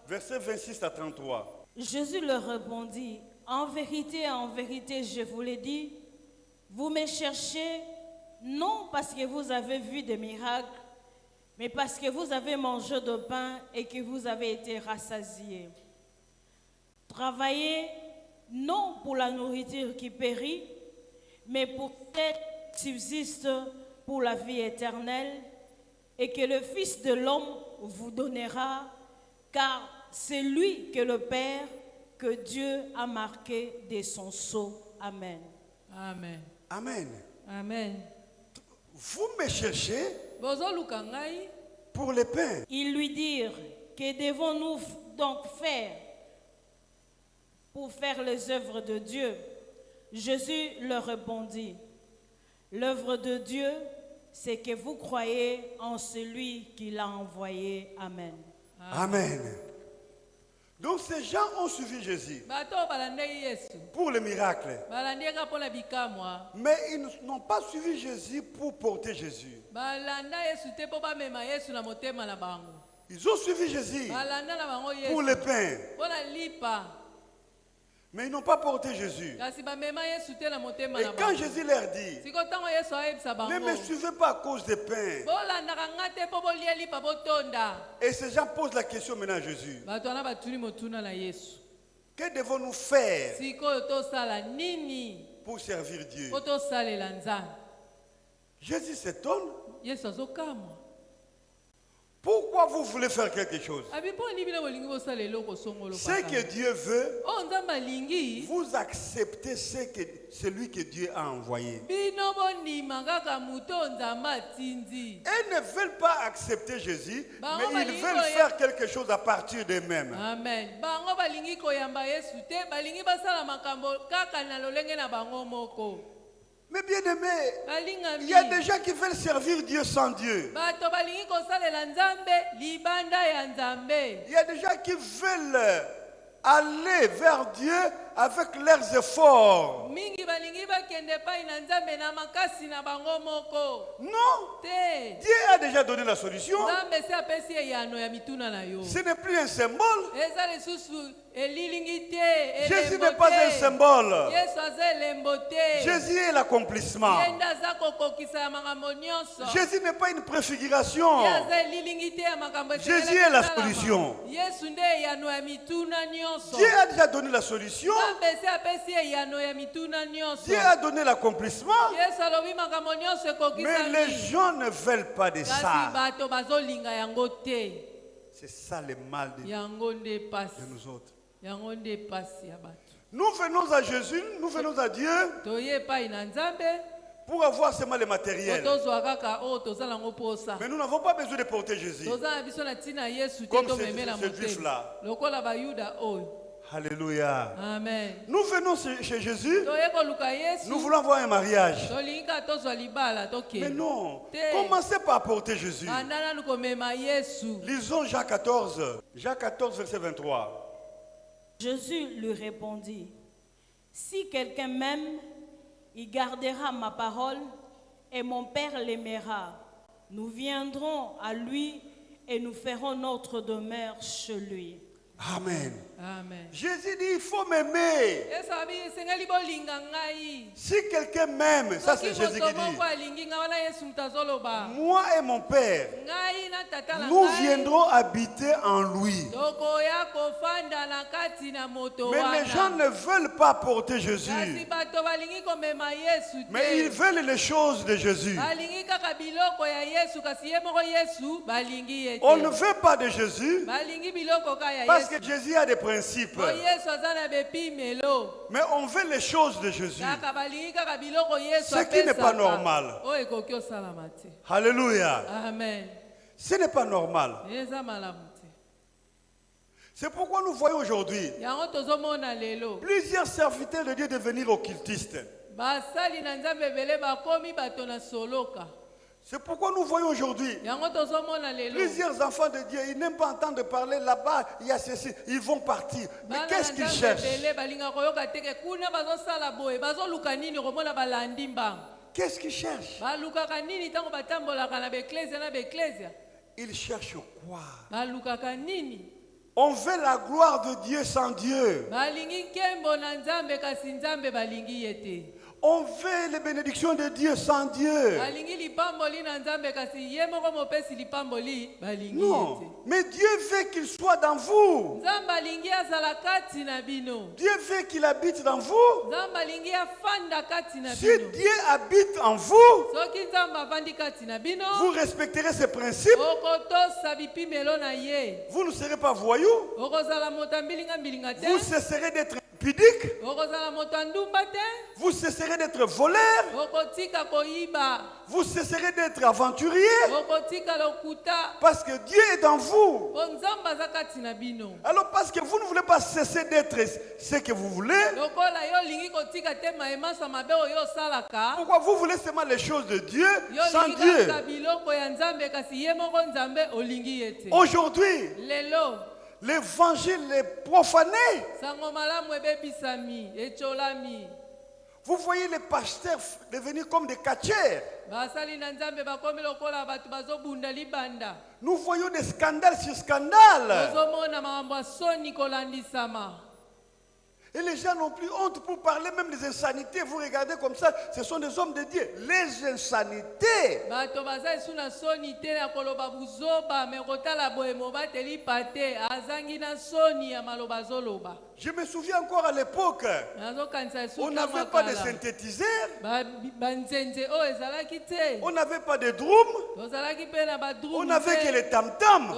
Versets 26 à 33. Jésus leur répondit, en vérité, je vous l'ai dit, vous me cherchez non parce que vous avez vu des miracles, mais parce que vous avez mangé de pain et que vous avez été rassasiés. Travaillez non pour la nourriture qui périt, mais pour celle qui subsiste pour la vie éternelle, et que le Fils de l'homme vous donnera, car c'est lui que le Père, que Dieu a marqué de son sceau. Amen. Amen. Amen. Amen. Vous me cherchez pour le pain. Ils lui dirent, que devons-nous donc faire pour faire les œuvres de Dieu? Jésus leur répondit, l'œuvre de Dieu, c'est que vous croyez en celui qui l'a envoyé. Amen. Amen. Donc ces gens ont suivi Jésus pour le miracle. Mais ils n'ont pas suivi Jésus pour porter Jésus. Ils ont suivi Jésus pour le pain. Mais ils n'ont pas porté Jésus. Et quand Jésus leur dit, ne me suivez pas à cause des pains. Et ces gens posent la question maintenant à Jésus. Que devons-nous faire pour servir Dieu? Jésus s'étonne. Pourquoi vous voulez faire quelque chose? Ce que Dieu veut, vous acceptez celui que Dieu a envoyé. Elles ne veulent pas accepter Jésus, mais ils veulent faire quelque chose à partir d'eux-mêmes. Amen. Mais bien aimé, il y a des gens qui veulent servir Dieu sans Dieu. Il y a des gens qui veulent aller vers Dieu avec leurs efforts. Non. Dieu a déjà donné la solution. Ce n'est plus un symbole. Jésus n'est pas un symbole. Jésus est l'accomplissement. Jésus n'est pas une préfiguration. Jésus est la solution. Dieu a déjà donné la solution. Dieu a donné l'accomplissement. Mais les gens ne veulent pas de ça. C'est ça le mal de nous autres. Nous venons à Jésus, nous venons à Dieu pour avoir seulement le matériel. Mais nous n'avons pas besoin de porter Jésus. Comme ce juif-là. Alléluia. Amen. Nous venons chez Jésus. Nous voulons avoir un mariage. Mais non. Commencez par porter Jésus. Lisons Jacques 14. Jacques 14, verset 23. Jésus lui répondit, si quelqu'un m'aime, il gardera ma parole et mon Père l'aimera. Nous viendrons à lui et nous ferons notre demeure chez lui. Amen. Amen. Jésus dit, il faut m'aimer. Si quelqu'un m'aime, ça c'est Jésus qui dit, moi et mon Père, nous viendrons habiter en lui. Mais les gens ne veulent pas porter Jésus. Mais ils veulent les choses de Jésus. On ne veut pas de Jésus parce que Jésus a des principes. Mais on veut les choses de Jésus. Ce qui n'est pas normal. Alléluia. Amen. Ce n'est pas normal. C'est pourquoi nous voyons aujourd'hui plusieurs serviteurs de Dieu devenir occultistes. C'est pourquoi nous voyons aujourd'hui plusieurs enfants de Dieu, ils n'aiment pas entendre parler là-bas, il y a ceci, ils vont partir. Mais qu'est-ce qu'ils cherchent? Qu'est-ce qu'ils cherchent? Ils cherchent quoi? On veut la gloire de Dieu sans Dieu. On veut les bénédictions de Dieu sans Dieu. Non, mais Dieu veut qu'il soit dans vous. Dieu veut qu'il habite dans vous. Si Dieu habite en vous, vous respecterez ses principes. Vous ne serez pas voyous. Vous cesserez d'être pudique. Vous cesserez d'être voleur. Vous cesserez d'être aventurier. Parce que Dieu est dans vous. Alors parce que vous ne voulez pas cesser d'être ce que vous voulez. Pourquoi vous voulez seulement les choses de Dieu sans Dieu? Aujourd'hui, l'évangile est profané. Vous voyez les pasteurs devenir comme des catcheurs. Nous voyons des scandales sur scandales. Et les gens n'ont plus honte pour parler même des insanités. Vous regardez comme ça, ce sont des hommes de Dieu. Les insanités. Je me souviens encore à l'époque, on n'avait pas de synthétiseur, on n'avait pas de drum, on n'avait que les tam-tams.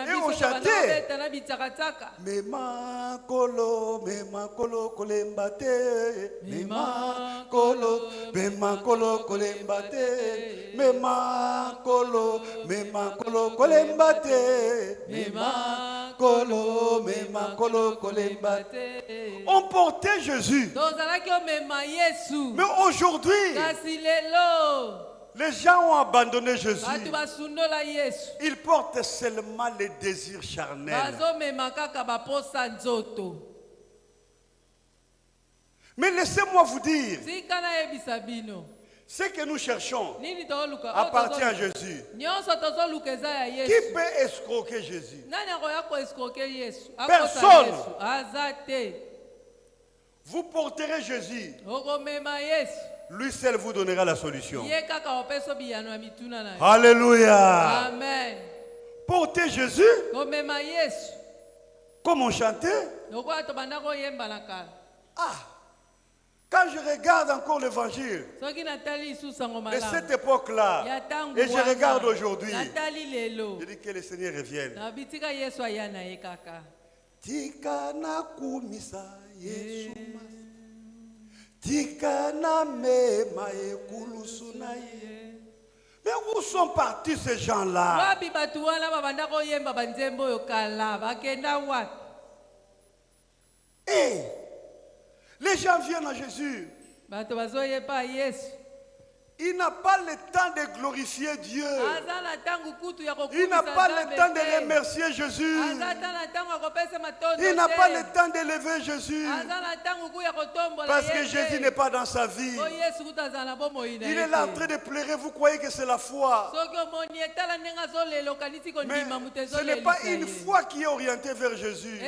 Et on chantait. Mema kolo kolembate, mema kolo kolembate, mema kolo kolembate, mema kolo kolembate. On portait Jésus. Mais aujourd'hui, les gens ont abandonné Jésus. Ils portent seulement les désirs charnels. Mais laissez-moi vous dire, ce que nous cherchons appartient à Jésus. Qui peut escroquer Jésus? Personne. Vous porterez Jésus. Lui seul vous donnera la solution. Alléluia. Amen. Portez Jésus. Comme on chantait. Quand je regarde encore l'évangile de cette époque-là, et je regarde aujourd'hui, je dis que le Seigneur revienne. Tikana kumisa Yesu Tikana mema ekulusunaye. Mais où sont partis ces gens-là? Hey, les gens viennent à Jésus. Il n'a pas le temps de glorifier Dieu. Il n'a pas le temps de remercier Jésus. Il n'a pas le temps d'élever Jésus. Parce que Jésus n'est pas dans sa vie. Il est là en train de pleurer. Vous croyez que c'est la foi. Mais ce n'est pas une foi qui est orientée vers Jésus.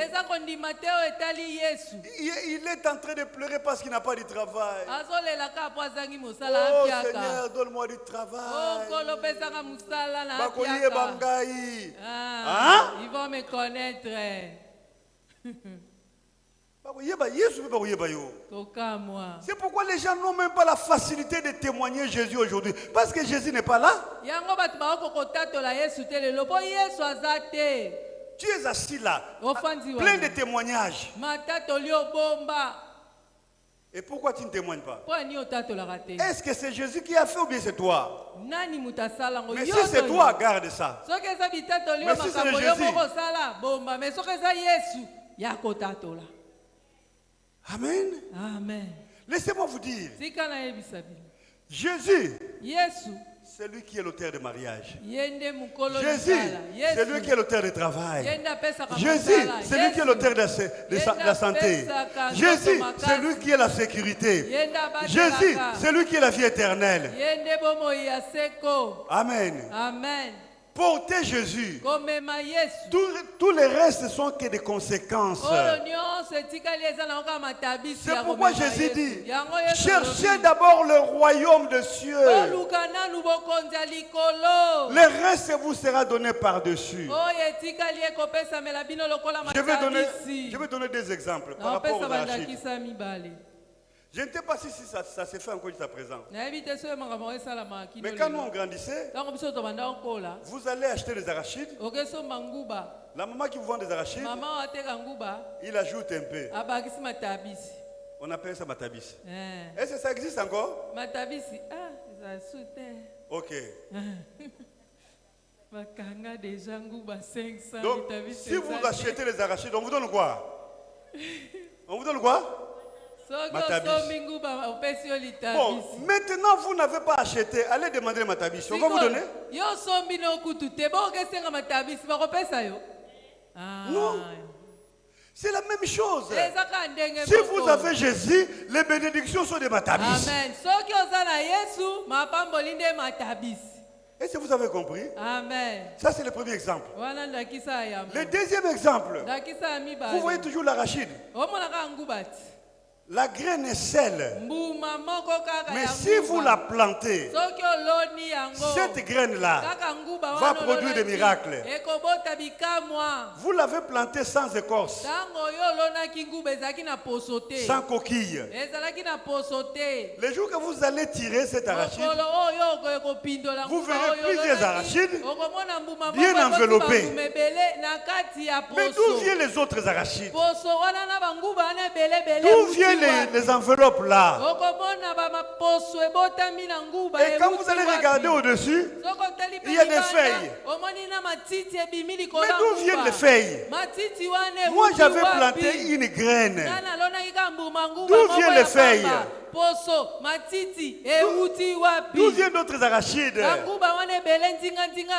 Il est en train de pleurer parce qu'il n'a pas de travail. Oh Seigneur, donne-moi du travail. Ils vont me connaître. C'est pourquoi les gens n'ont même pas la facilité de témoigner Jésus aujourd'hui. Parce que Jésus n'est pas là. Tu es assis là, plein de témoignages. Et pourquoi tu ne témoignes pas? Est-ce que c'est Jésus qui a fait ou bien c'est toi? Mais si c'est toi, garde ça. Mais si c'est Jésus. Amen. Amen. Laissez-moi vous dire. Jésus, c'est lui qui est l'auteur de mariage. Jésus, c'est lui qui est l'auteur du travail. Jésus, c'est lui qui est l'auteur de la santé. Jésus, c'est lui qui est la sécurité. Jésus, c'est lui qui est la vie éternelle. Amen. Amen. Porter Jésus. Tous les restes sont que des conséquences. C'est pourquoi Jésus dit, cherchez d'abord le royaume des cieux. Le reste vous sera donné par-dessus. Je vais donner des exemples par rapport aux arachides. Je ne sais pas si ça se fait encore jusqu'à présent. Mais quand nous on grandissait, vous allez acheter des arachides. La maman qui vous vend des arachides, il ajoute un peu. On appelle ça matabis. Est-ce que ça existe encore? Matabisi, ça ok. Donc, si vous achetez les arachides, on vous donne quoi? On vous donne quoi? Matabis. Bon, maintenant vous n'avez pas acheté, allez demander le matabis. On va vous donner? Non. C'est la même chose. Si vous avez Jésus, les bénédictions sont des matabis. Amen. Est-ce que vous avez compris? Amen. Ça c'est le premier exemple. Le deuxième exemple, vous voyez toujours l'arachide. La graine est celle. Mais si vous la plantez, cette graine-là va produire des miracles. Vous l'avez plantée sans écorce, sans coquille. Le jour que vous allez tirer cet arachide, vous verrez plusieurs arachides bien enveloppés. Mais d'où viennent les autres arachides? D'où viennent les enveloppes là? Et quand vous allez regarder au-dessus, il y a des feuilles. Mais d'où viennent les feuilles? Moi j'avais planté une graine. D'où viennent les feuilles? D'où viennent d'autres arachides?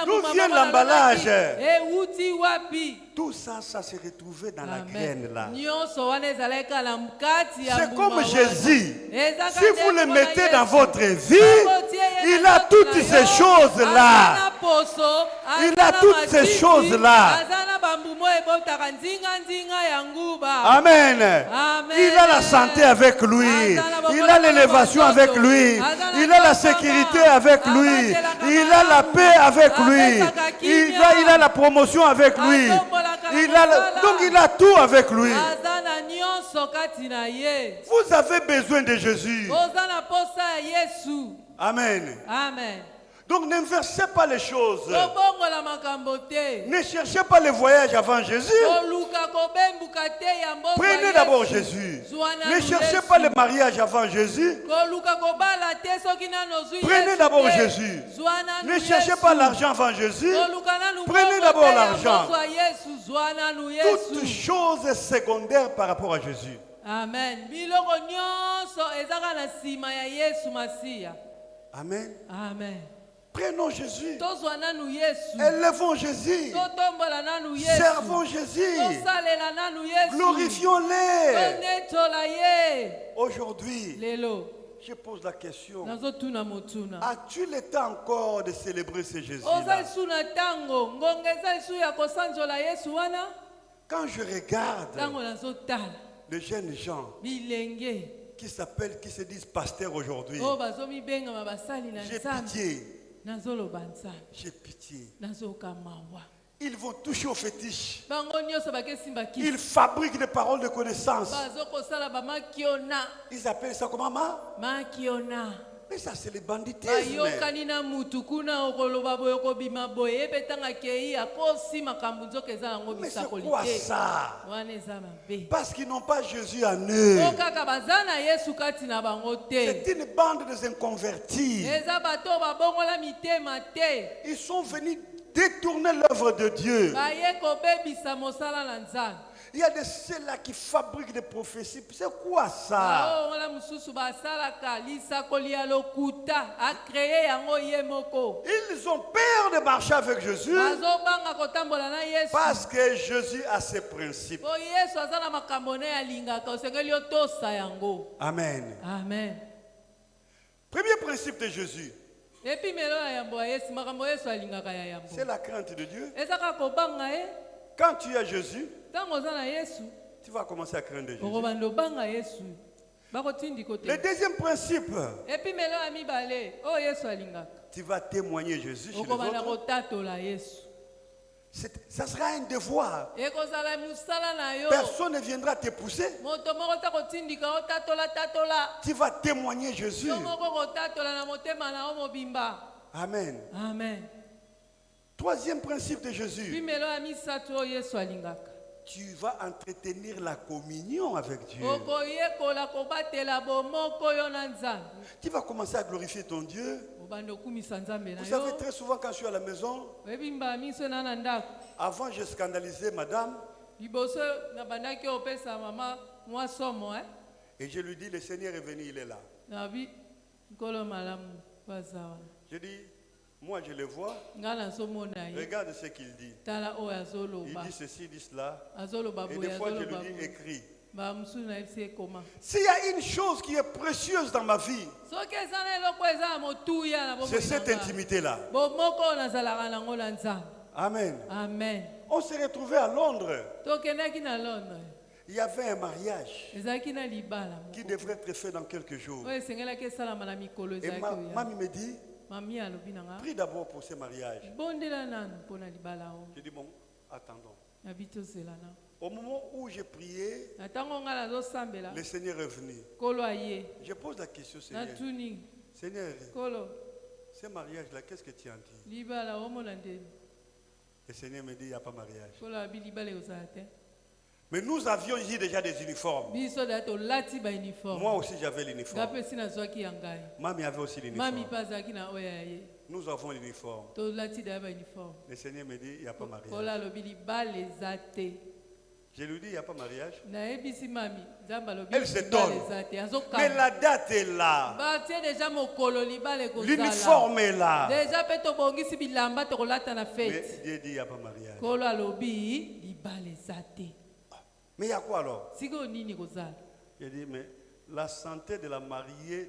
D'où vient l'emballage? Tout ça, ça s'est retrouvé dans la graine là. C'est comme Jésus. Si vous le mettez dans votre vie, il a toutes ces choses là. Il a toutes ces choses là. Amen. Il a la santé avec lui. Il a l'élévation avec lui. Il a la sécurité avec lui. Il a la paix avec lui. Il a la promotion avec lui. Donc il a tout avec lui. Vous avez besoin de Jésus. Amen. Amen. Donc n'inversez pas les choses. Ne cherchez pas le voyage avant Jésus. Prenez d'abord Jésus. Ne cherchez pas le mariage avant Jésus. Prenez d'abord Jésus. Ne cherchez pas l'argent avant Jésus. Prenez d'abord l'argent. Toutes choses secondaires par rapport à Jésus. Amen. Amen. Amen. Prenons Jésus. Élevons Jésus. Servons Jésus. Glorifions-les. Aujourd'hui, je pose la question. As-tu le temps encore de célébrer ce Jésus-là? Quand je regarde les jeunes gens qui se disent pasteurs aujourd'hui, j'ai pitié. J'ai pitié. Ils vont toucher au fétiche. Ils fabriquent des paroles de connaissance. Ils appellent ça comment? Mais ça c'est le banditisme. Mais c'est quoi ça? Parce qu'ils n'ont pas Jésus en eux. C'est une bande de inconvertis. Ils sont venus détourner l'œuvre de Dieu. Il y a de ceux-là qui fabriquent des prophéties. C'est quoi ça? Ils ont peur de marcher avec Jésus parce que Jésus a ses principes. Amen. Amen. Premier principe de Jésus. C'est la crainte de Dieu. Quand tu as Jésus, tu vas commencer à craindre Jésus. Le deuxième principe, tu vas témoigner Jésus chez les autres. Ça sera un devoir. Personne ne viendra te pousser. Tu vas témoigner Jésus. Amen. Amen. Troisième principe de Jésus. Tu vas entretenir la communion avec Dieu. Tu vas commencer à glorifier ton Dieu. Vous savez, très souvent quand je suis à la maison, avant je scandalisais madame. Et je lui dis, le Seigneur est venu, il est là. Je dis, moi je le vois, regarde ce qu'il dit. Il dit ceci, il dit cela. Et des fois je lui dis, écris. S'il y a une chose qui est précieuse dans ma vie, c'est cette intimité-là. Amen. Amen. On s'est retrouvés à Londres. Il y avait un mariage qui devrait être fait dans quelques jours. Et mamie me dit, prie d'abord pour ce mariage. Je dis, bon, attendons. Au moment où j'ai prié, le Seigneur est venu. Je pose la question, Seigneur. Seigneur, ce mariage-là, qu'est-ce que tu en dis? Le Seigneur me dit, il n'y a pas mariage. Mais nous avions ici déjà des uniformes. Moi aussi j'avais l'uniforme. Mamie avait aussi l'uniforme. Nous avons l'uniforme. Le Seigneur me dit, il n'y a pas mariage. Je lui dis, il n'y a pas mariage. Elle s'étonne. Mais la date est là. L'uniforme est là. Mais Dieu dit, il n'y a pas mariage. Mais il y a quoi alors? Je dis, mais la santé de la mariée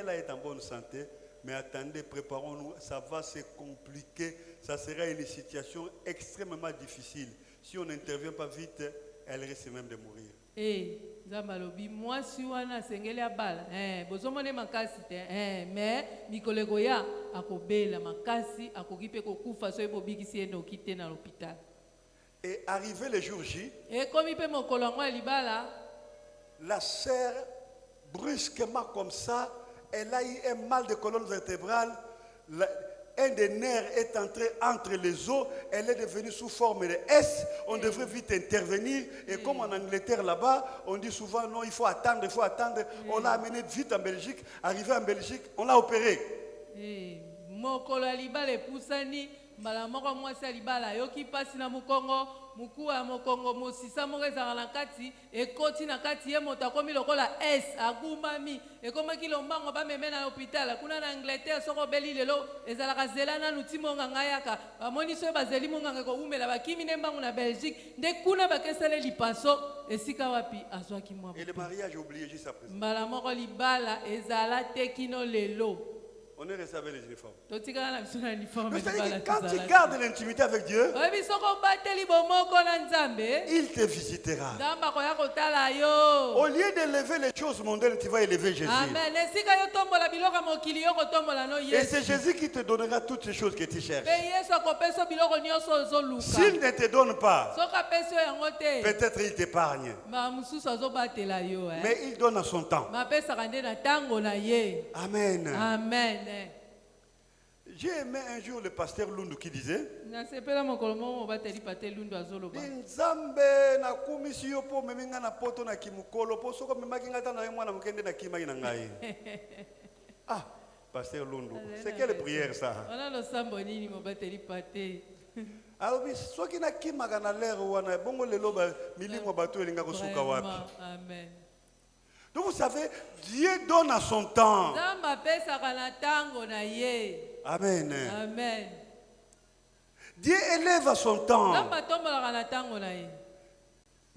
là est en bonne santé. Mais attendez, préparons-nous, ça va se compliquer. Ça sera une situation extrêmement difficile. Si on n'intervient pas vite, elle risque même de mourir. Moi, si on a sengeli abala, bozomone makasi te, mais mikolego ya akobela makasi akokipe kokufa so ebobikisi eno kite na l'hôpital. Et arrivé le jour J, et comme il peut mon colongo libala, la sœur brusquement comme ça, elle a eu un mal de colonne vertébrale. Un des nerfs est entré entre les os, elle est devenue sous forme de S. On devrait vite intervenir. Et comme en Angleterre là-bas, on dit souvent non, il faut attendre, il faut attendre. On l'a amené vite en Belgique. Arrivé en Belgique, on l'a opéré. Malamoko mwasi alibala yoki pasi na mukongo muku ya mokongo mosisa mokeza na kati ekoti na kati ye moto akomi lokola S agumami ekomaki lombango bameme na hôpital kuna na Angleterre soko beli lelo ezalaka zela na nutimonga ngayaka bamoni so bazeli monga ko umela bakimi ne mbangu na Belgique nde kuna bakesele lipaso esika wapi azwaki mwa. Et le mariage oublié juste après. Malamoko libala ezala tekino lelo. On est resté avec les uniformes. Quand tu gardes l'intimité avec Dieu, il te visitera. Au lieu d'élever les choses mondaines, tu vas élever Jésus. Et c'est Jésus qui te donnera toutes ces choses que tu cherches. S'il ne te donne pas, peut-être il t'épargne. Mais il donne à son temps. Amen. Amen. J'ai aimé un jour le pasteur Lundu qui disait Ah, pasteur Lundu, c'est quelle prière ça? Amen. Donc vous savez, Dieu donne à son temps. Amen. Amen. Dieu élève à son temps.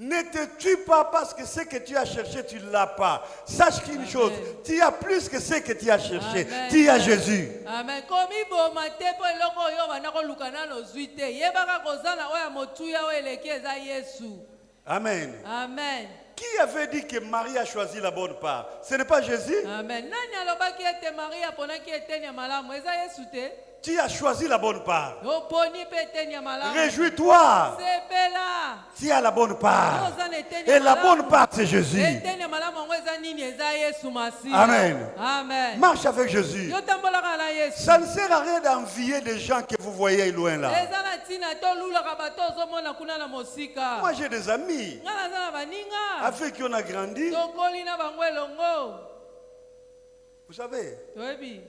Ne te tue pas parce que ce que tu as cherché, tu ne l'as pas. Sache qu'une chose, tu as plus que ce que tu as cherché. Amen. Tu as Jésus. Amen. Komi boma te po eloko yo bana ko lukana no zuite. Yebaka kozana oya motuya o elekeza Yesu. Amen. Amen. Qui avait dit que Marie a choisi la bonne part? Ce n'est pas Jésus? Amen. Nani alobaki ete Maria ponaki etenya malamu eza Yesu te? Tu as choisi la bonne part. Oponi pe etenya malamu. Réjouis-toi. Sebela. Tu as la bonne part. Et la bonne part, c'est Jésus. Etenya malamu ngo eza nini eza Yesu Masihi. Amen. Amen. Marche avec Jésus. Yo tambolaka na Yesu. Ça ne sert à rien d'envier les gens que vous voyez loin là. Eza na tina to lulaka bato ozomona kuna na mosika. Moi j'ai des amis Ngana za na baninga. avec qui on a grandi. Tokoli na bango elongo. Vous savez, Toyebi.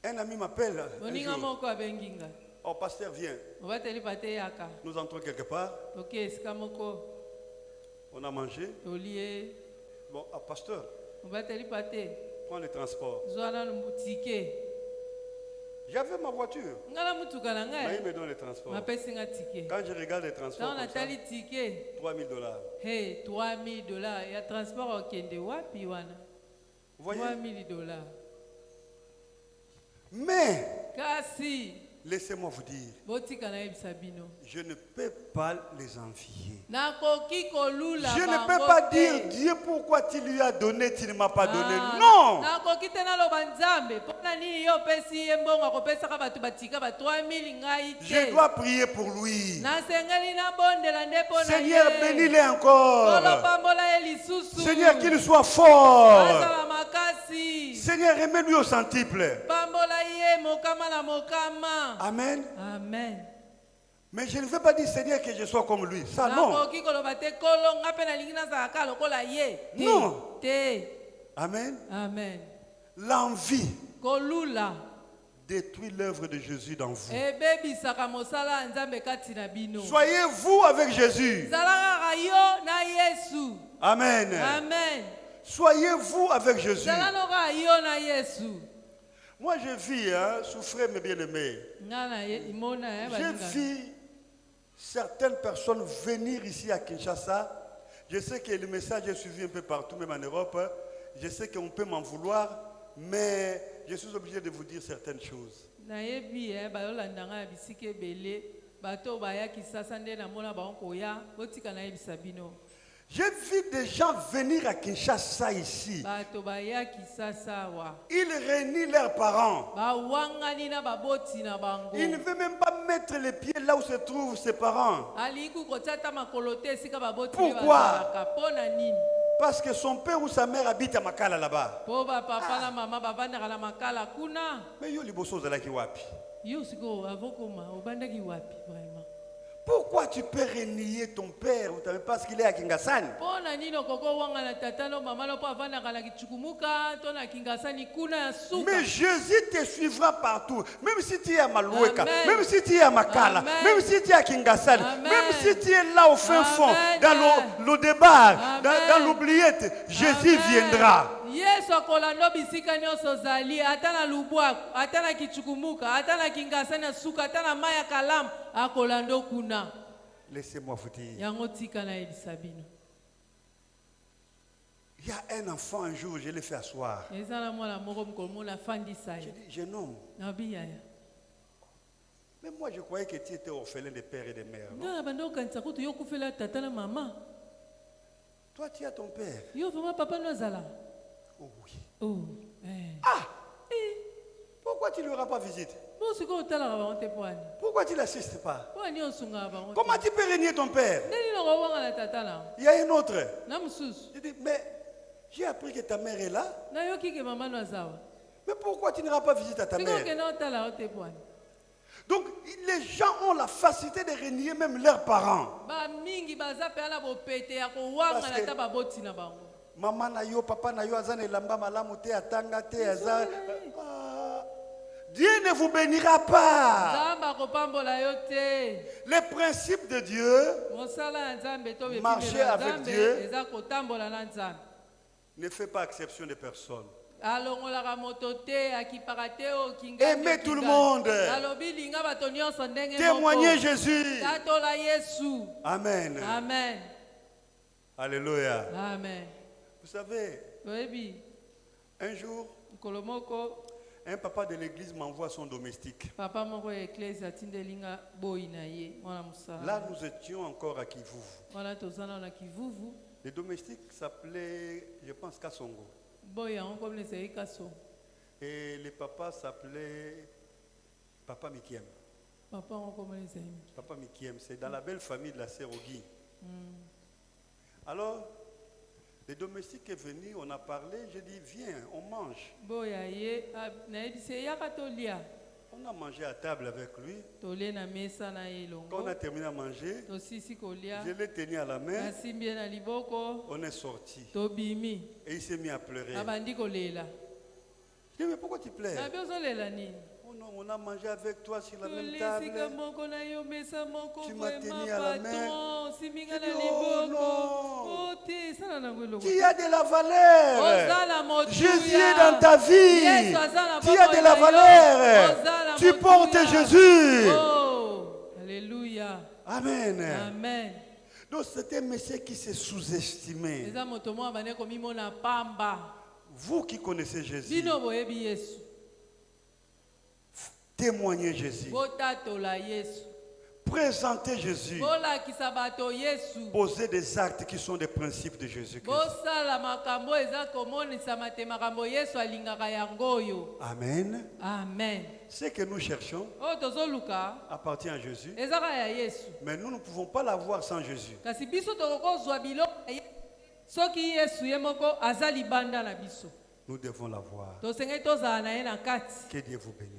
un ami m'appelle un Moninga jour. moko abenginga. Oh pasteur, viens. Obateli pate yaka. Nous entrons quelque part. Ok, esika moko. On a mangé. Tolie. Bon, ah, pasteur, Obateli pate. prends le transport. Zwana mutike. J'avais ma voiture. Ngala mutuka na Mais ngai. il me donne le transport. Mapesi nga tike. Quand je regarde les transports, Dans comme ça, natali tike. $3000. Hey, $3000. Ya transport okende wapi wana? Vous voyez? $3000. Mais, Kasi. laissez-moi vous dire, Botika na yebisa bino. je ne peux pas les envier. Nakoki kolula Je ne bango peux pas te. dire, Dieu, pourquoi tu lui as donné, tu ne m'as pas donné. Non! Nakoki te naloba nzambe mpona nini yo opesi ye mbongo akopesaka bato batika ba 3000 ngai te. Je dois prier pour lui. Nasengeli nabondela nde mpo na Seigneur, ye. bénis-le encore. Kolopambola ye lisusu. Seigneur, qu'il soit fort. Azala makasi. Seigneur, remets-lui au centuple. Pambola ye mokama na mokama. Amen. Amen. Mais je ne veux pas dire, Seigneur, que je sois comme lui. Ça, non. Nakoki koloba te kolo nga mpe nalingi nazalaka lokola ye. Te. Non. Te. Amen. Amen. L'envie Kolula. détruit l'œuvre de Jésus dans vous. Ebebisaka mosala ya nzambe kati na bino. Soyez vous avec Jésus. Zalaka yo na Yesu. Amen. Amen. Soyez vous avec Jésus. Zalaka yo na Yesu. Moi, je vis, souffrez mes bien-aimés. Je vis certaines personnes venir ici à Kinshasa. Je sais que le message est suivi un peu partout, même en Europe. Je sais qu'on peut m'en vouloir, mais je suis obligé de vous dire certaines choses. J'ai vu des gens venir à Kinshasa ici. Ils réunissent leurs parents. Ils ne veulent même pas mettre les pieds là où se trouvent ses parents. Pourquoi? Parce que son père ou sa mère habite à Makala là-bas. Mais yo liboso zalaki wapi? Pourquoi tu peux renier ton père ou ta mère parce qu'il est à Kingasani? Mais Jésus te suivra partout. Même si tu es à Maloueka, même si tu es à Makala, même si tu es à Kingasani, même si tu es là au fin fond, dans le débat, dans l'oubliette, Jésus viendra. Yesu akolanda bisika nyonso zali ata na lubwaku ata na kichukumuka ata na kingasani suka ata na maya kalamu akolanda kuna. Laissez-moi vous dire. Yango tika na yebisa bino. Il y a un enfant un jour, je l'ai fait asseoir. Ezala mwana moko mkomona fandisa J'ai ye. dit, jeune homme. Nabiya ya. Mais moi je croyais que tu étais orphelin de père et de mère. Non? Ngana bando kanisa kutu yo kufela tata na mama. Toi tu as ton père. Yo vraiment papa no zala. Oh oui. Oh. Eh. Ah! Pourquoi tu ne lui rends pas visite? Pourquoi tu ne l'assistes pas? Comment tu peux régner ton père? Il y a un autre. Je dis, mais j'ai appris que ta mère est là. Mais pourquoi tu ne rends pas visite à ta mère? Donc les gens ont la facilité de régner même leurs parents. Maman na yo, papa na yo, azan elamba malamu te atanga te azan. Dieu ne vous bénira pas. Les principes de Dieu, marcher avec Dieu, ne fait pas exception de personne. Aimez tout le monde. Témoignez Jésus. Amen. Amen. Amen. Alléluia. Amen. Vous savez, un jour, un papa de l'église m'envoie son domestique. Là, nous étions encore à Kivuvu. Le domestique s'appelait, je pense, Kassongo. Et le papa s'appelait Papa Mikiem. Papa Mikiem, c'est dans la belle famille de la sœur Ogui. Alors, le domestique est venu, on a parlé, j'ai dit viens, on mange. On a mangé à table avec lui. Quand on a terminé à manger, je l'ai tenu à la main. On est sorti. Et il s'est mis à pleurer. Je dis mais pourquoi tu pleures? Oh non, on a mangé avec toi sur la même table. Tu m'as tenu à la main. Je dis, oh non. Tu as de la valeur. Jésus est dans ta vie. Tu as de la valeur. Tu portes Jésus. Oh, alléluia. Amen. Amen. Donc c'était un monsieur qui s'est sous-estimé. Vous qui connaissez Jésus, témoignez Jésus. Présentez Jésus. Posez des actes qui sont des principes de Jésus-Christ. Amen. Amen. Ce que nous cherchons appartient à Jésus. Mais nous ne pouvons pas l'avoir sans Jésus. Nous devons l'avoir. Que Dieu vous bénisse.